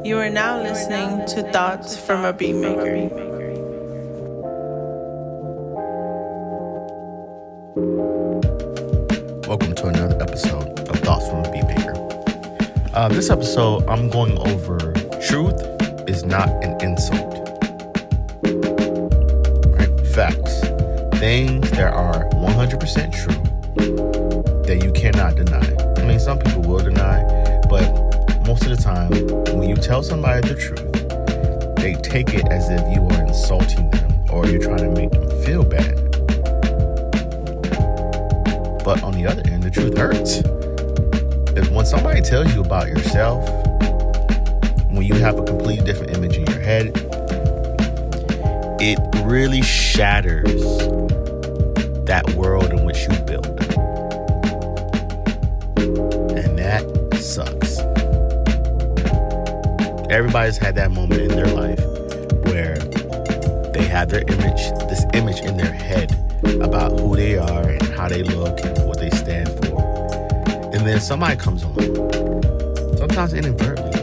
You are now listening to Thoughts from a Beatmaker. Welcome to another episode of Thoughts from a Beatmaker. This episode, I'm going over truth is not an insult. Right? Facts. Things that are 100% true that you cannot deny. I mean, some people will deny, but most of the time, when you tell somebody the truth, they take it as if you are insulting them or you're trying to make them feel bad. But on the other end, the truth hurts. If when somebody tells you about yourself, when you have a completely different image in your head, it really shatters that world in which you built. And that sucks. Everybody's had that moment in their life where they have their image, this image in their head about who they are and how they look and what they stand for. And then somebody comes along, sometimes inadvertently,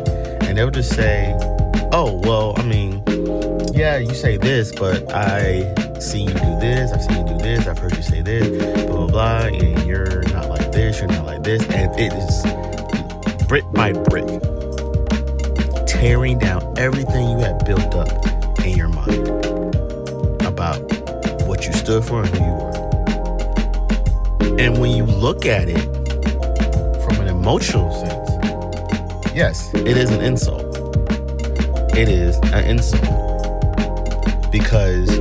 and they'll just say, oh, well, I mean, yeah, you say this, but I seen you do this, I've seen you do this, I've heard you say this, blah, blah, blah, and you're not like this, you're not like this. And it is brick by brick, tearing down everything you had built up in your mind about what you stood for and who you were. And when you look at it from an emotional sense, yes, it is an insult. It is an insult because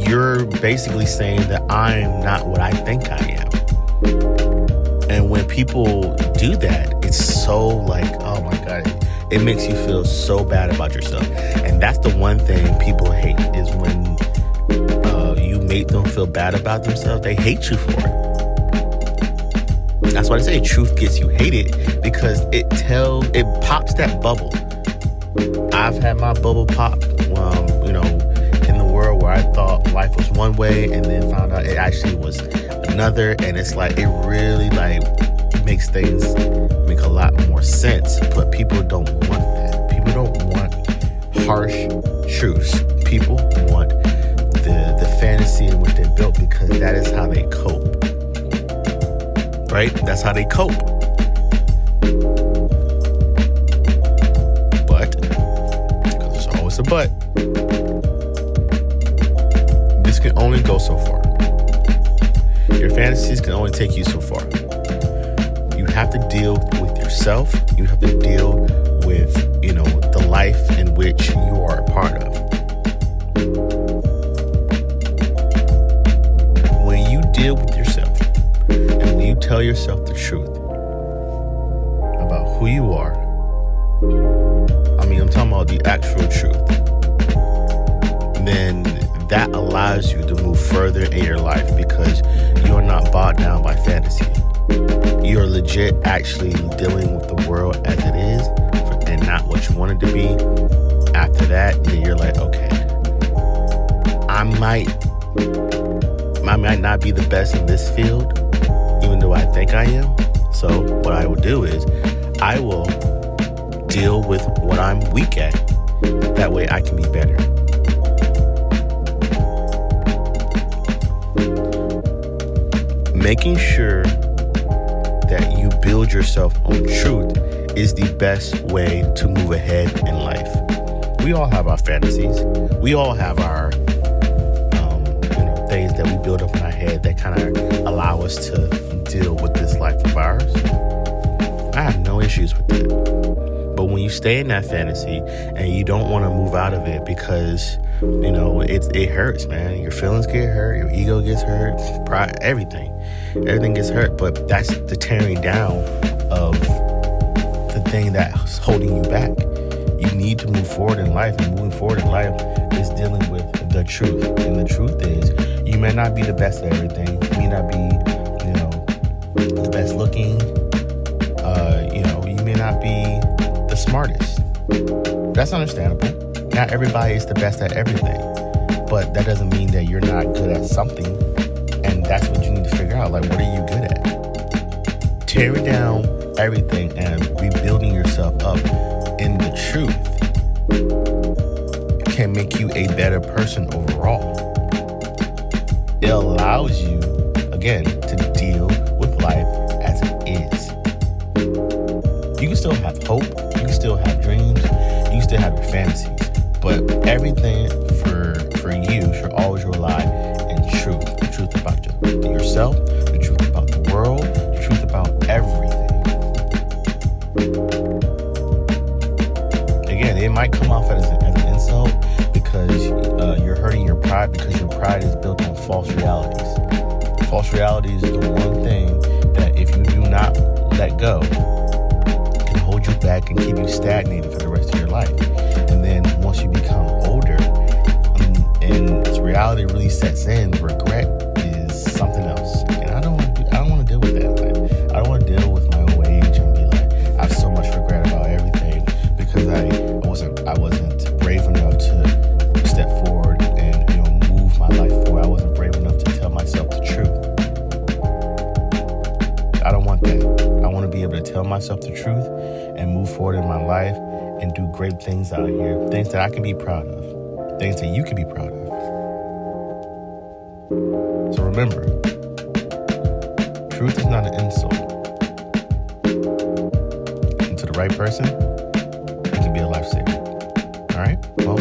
you're basically saying that I'm not what I think I am. And when people do that, it's so like, oh my God, it makes you feel so bad about yourself. And that's the one thing people hate is when you make them feel bad about themselves. They hate you for it. That's why I say truth gets you hated, because it pops that bubble. I've had my bubble pop, in the world where I thought life was one way and then found out it actually was another. And it's like, it really makes things make a lot more sense. But people don't want that. People don't want harsh truths. People want the fantasy in which they're built, because that is how they cope. Right? That's how they cope. But, because there's always a but, this can only go so far. Your fantasies can only take you so far. You have to deal with yourself. You have to deal with, the life in which you are a part of. When you deal with yourself and when you tell yourself the truth about who you are, I'm talking about the actual truth, then that allows you to move further in your life, because you're not bogged down by fantasy. You're legit actually dealing with the world as it is and not what you want it to be. After that, then you're like, okay, I might not be the best in this field, even though I think I am. So what I will do is I will deal with what I'm weak at. That way I can be better. Making sure that you build yourself on truth is the best way to move ahead in life. We all have our fantasies. We all have our things that we build up in our head that kind of allow us to deal with this life of ours. I have no issues with that. But when you stay in that fantasy and you don't want to move out of it because, it hurts, man. Your feelings get hurt. Your ego gets hurt. Pride, everything gets hurt. But that's the tearing down of the thing that's holding you back. You need to move forward in life. And moving forward in life is dealing with the truth. And the truth is, you may not be the best at everything. You may not be, the best looking. You may not be the smartest. That's understandable. Not everybody is the best at everything. But that doesn't mean that you're not good at something. And that's what you need to figure out. Like, what are you good at? Tearing down everything and rebuilding yourself up in the truth can make you a better person overall. It allows you, again, to deal with life as it is. You can still have hope, you can still have dreams, you can still have your fantasies, but everything for you should always rely in truth. The truth about yourself, the truth about the world, the truth about everything. Again, it might come off as an insult because you're hurting your pride, because your pride is built on false realities. False realities is the one thing that if you do not let go, can hold you back and keep you stagnated for the rest of your life. And then once you become older, and this reality really sets in, regret is something else. And I don't want to deal with that. Like, I don't want to deal with my old age and be like, I have so much regret about everything because I wasn't brave enough to step forward and move my life forward. I wasn't brave enough to tell myself the truth. I don't want that. I want to be able to tell myself the truth and move forward in my life and do great things out here, things that I can be proud of, things that you can be proud of. So remember, truth is not an insult. And to the right person, it can be a lifesaver. All right? Well,